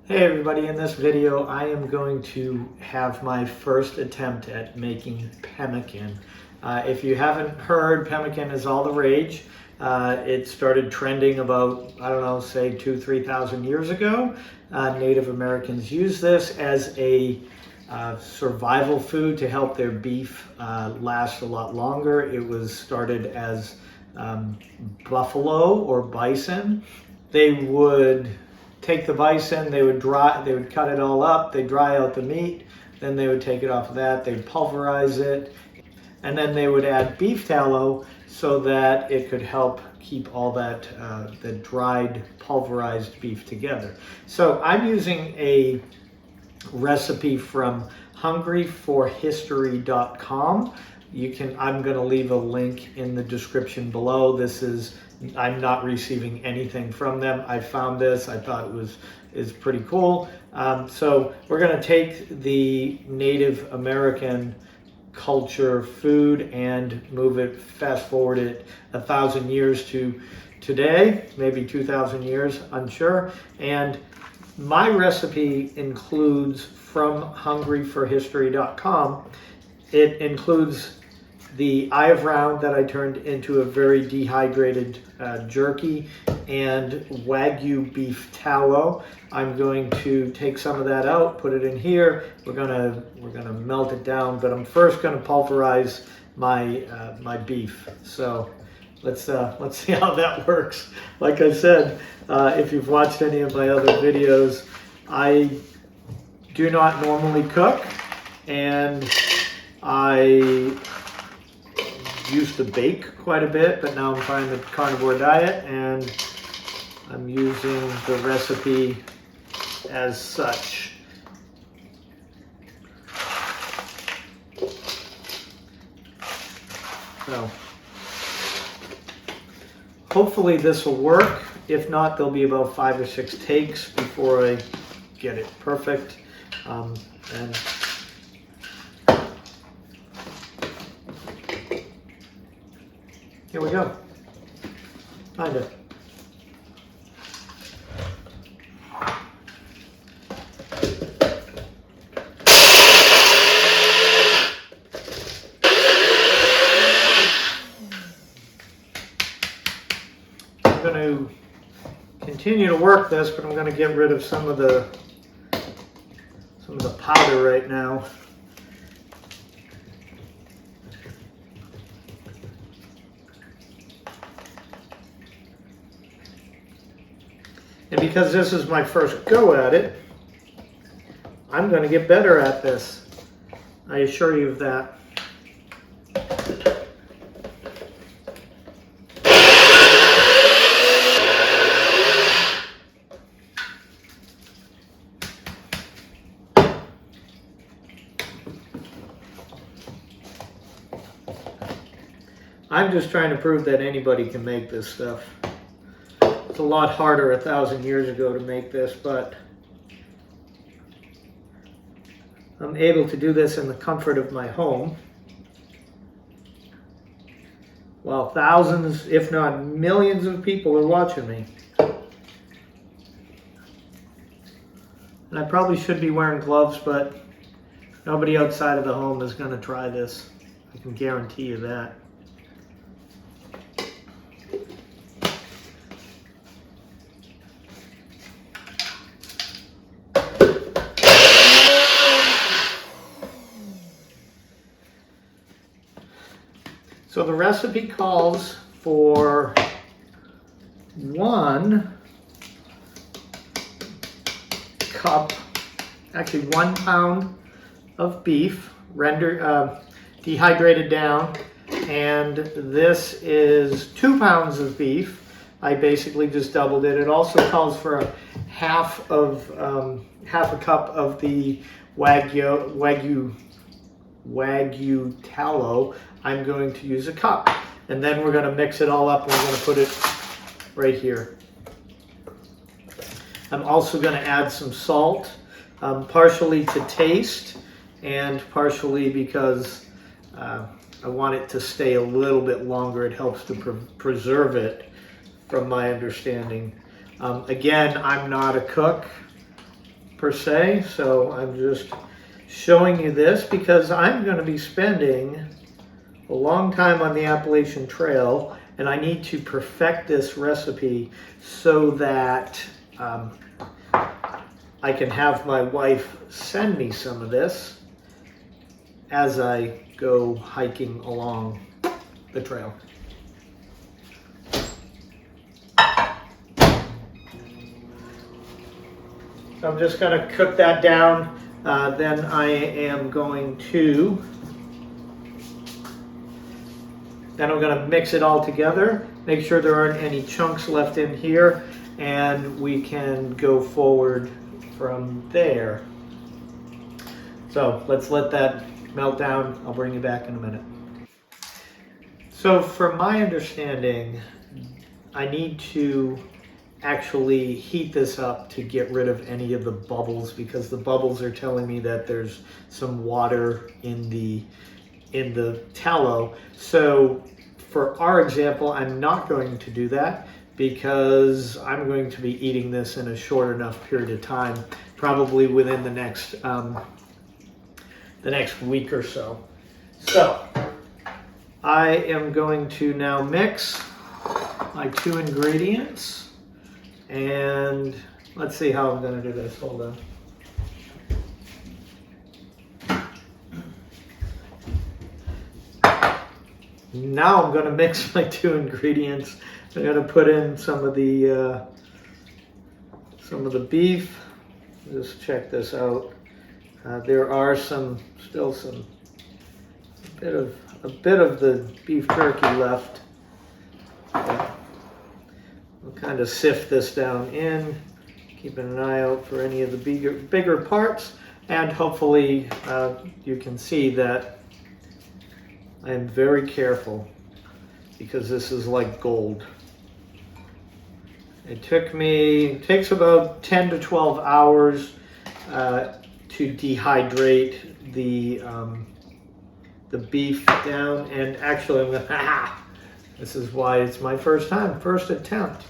Hey everybody, in this video I am going to have my first attempt at making pemmican. If you haven't heard, pemmican is all the rage. It started trending about, I don't know, say 2,000–3,000 years ago. Native Americans used this as a survival food to help their beef last a lot longer. It was started as buffalo or bison. They would take the bison, they would cut it all up, they dry out the meat, then they would take it off of that, they'd pulverize it, and then they would add beef tallow so that it could help keep all that the dried pulverized beef together. So I'm using a recipe from hungryforhistory.com. I'm going to leave a link in the description below. I'm not receiving anything from them. I found this, I thought is pretty cool. So we're going to take the Native American culture food and fast forward it 1,000 years to today, maybe 2,000 years, unsure. And my recipe includes, from hungryforhistory.com, it includes the eye of round that I turned into a very dehydrated jerky, and Wagyu beef tallow. I'm going to take some of that out, put it in here. We're gonna melt it down, but I'm first gonna pulverize my my beef. So let's see how that works. Like I said, if you've watched any of my other videos, I do not normally cook, and I used to bake quite a bit, but now I'm trying the carnivore diet and I'm using the recipe as such. So hopefully this will work. If not, there'll be about 5 or 6 takes before I get it perfect. And here we go. Kinda. I'm going to continue to work this, but I'm going to get rid of some of the powder right now. And because this is my first go at it, I'm going to get better at this. I assure you of that. I'm just trying to prove that anybody can make this stuff. It's a lot harder 1,000 years ago to make this, but I'm able to do this in the comfort of my home while thousands, if not millions of people are watching me. And I probably should be wearing gloves, but nobody outside of the home is going to try this. I can guarantee you that. So the recipe calls for 1 cup, actually 1 pound of beef, dehydrated down, and this is 2 pounds of beef. I basically just doubled it. It also calls for half a cup of the Wagyu tallow. I'm going to use a cup, and then we're going to mix it all up and we're going to put it right here. I'm also going to add some salt, partially to taste and partially because I want it to stay a little bit longer. It helps to preserve it, from my understanding. Again, I'm not a cook. per se, so I'm just showing you this because I'm going to be spending a long time on the Appalachian Trail, and I need to perfect this recipe so that I can have my wife send me some of this as I go hiking along the trail. So I'm just going to cook that down. Then I am going to mix it all together, make sure there aren't any chunks left in here, and we can go forward from there. So let's let that melt down. I'll bring you back in a minute. So from my understanding, I need to actually heat this up to get rid of any of the bubbles, because the bubbles are telling me that there's some water in the tallow. So for our example, I'm not going to do that because I'm going to be eating this in a short enough period of time, probably within the next week or so. So I am going to now mix my 2 ingredients. And let's see how I'm going to do this. Hold on. Now I'm going to mix my 2 ingredients. I'm going to put in some of the beef. Just check this out. There are a bit of the beef jerky left. We'll kind of sift this down in, keeping an eye out for any of the bigger parts, and hopefully you can see that I am very careful because this is like gold. It takes about 10 to 12 hours to dehydrate the beef down, and actually I'm gonna, this is why it's my first attempt.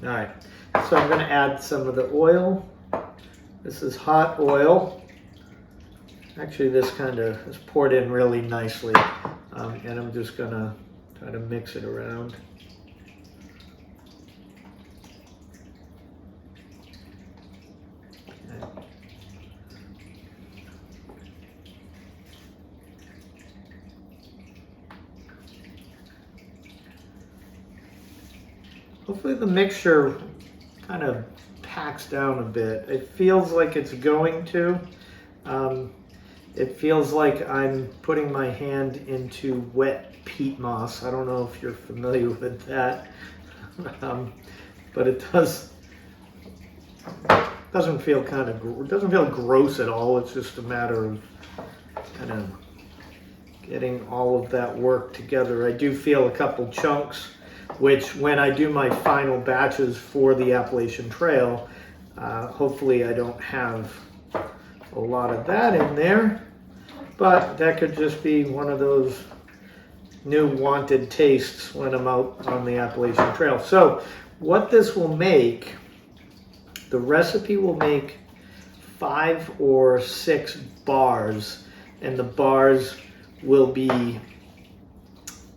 All right, so I'm going to add some of the oil. This is hot oil. Actually, this kind of is poured in really nicely, and I'm just going to try to mix it around. Hopefully the mixture kind of packs down a bit. It feels like it's going to. It feels like I'm putting my hand into wet peat moss. I don't know if you're familiar with that, but it doesn't feel gross at all. It's just a matter of kind of getting all of that work together. I do feel a couple chunks, which when I do my final batches for the Appalachian Trail, hopefully I don't have a lot of that in there, but that could just be one of those new wanted tastes when I'm out on the Appalachian Trail. So what this will make, the recipe will make 5 or 6 bars, and the bars will be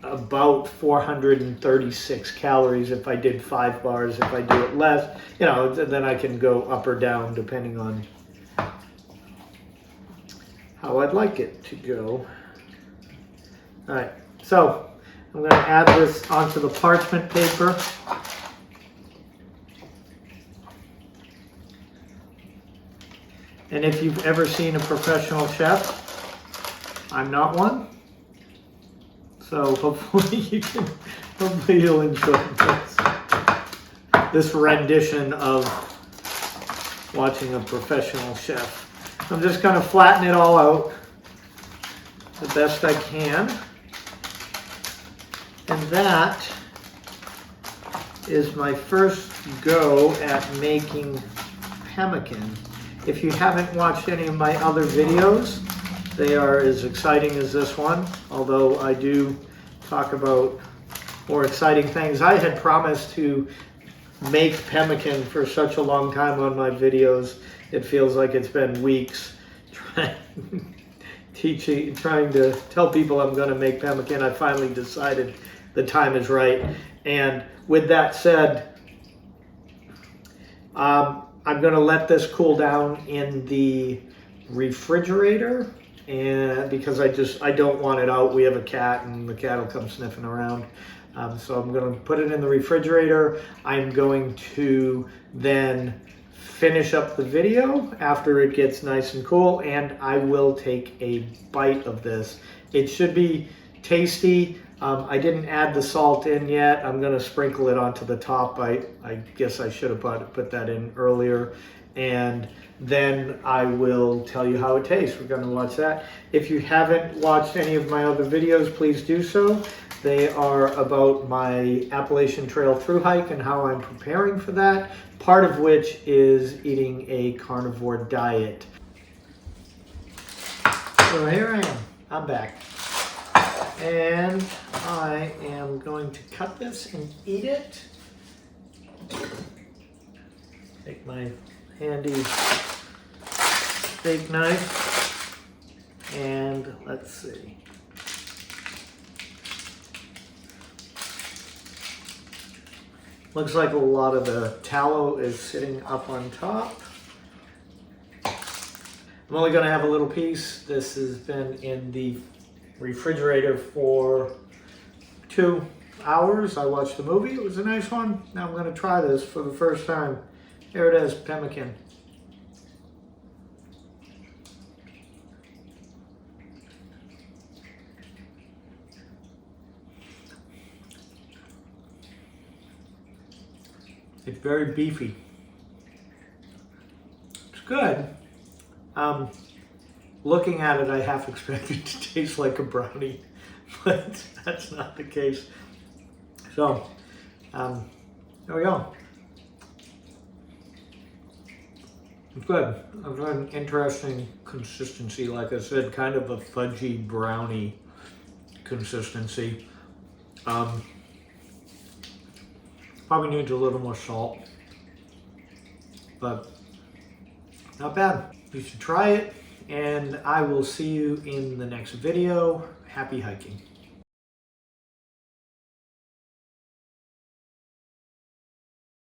about 436 calories if I did 5 bars. If I do it less, then I can go up or down depending on how I'd like it to go. All right, so I'm going to add this onto the parchment paper. And if you've ever seen a professional chef, I'm not one. So hopefully you'll enjoy this rendition of watching a professional chef. I'm just kind of flatten it all out the best I can. And that is my first go at making pemmican. If you haven't watched any of my other videos, they are as exciting as this one, although I do talk about more exciting things. I had promised to make pemmican for such a long time on my videos. It feels like it's been weeks trying to tell people I'm going to make pemmican. I finally decided the time is right. And with that said, I'm going to let this cool down in the refrigerator, and because I don't want it out. We have a cat and the cat will come sniffing around. So I'm going to put it in the refrigerator. I'm going to then finish up the video after it gets nice and cool, and I will take a bite of this. It should be tasty. I didn't add the salt in yet. I'm going to sprinkle it onto the top. I guess I should have put that in earlier, and then I will tell you how it tastes. We're going to watch that. If you haven't watched any of my other videos, please do so. They are about my Appalachian Trail Thru-Hike and how I'm preparing for that, part of which is eating a carnivore diet. So here I am. I'm back. And I am going to cut this and eat it. Take my handy steak knife and let's see. Looks like a lot of the tallow is sitting up on top. I'm only going to have a little piece. This has been in the refrigerator for 2 hours. I watched the movie. It was a nice one. Now I'm going to try this for the first time. Here it is, pemmican. It's very beefy. It's good. Looking at it, I half expected it to taste like a brownie, but that's not the case. So, there we go. It's good. I've got an interesting consistency, like I said, kind of a fudgy brownie consistency. Probably needs a little more salt, but not bad. You should try it, and I will see you in the next video. Happy hiking.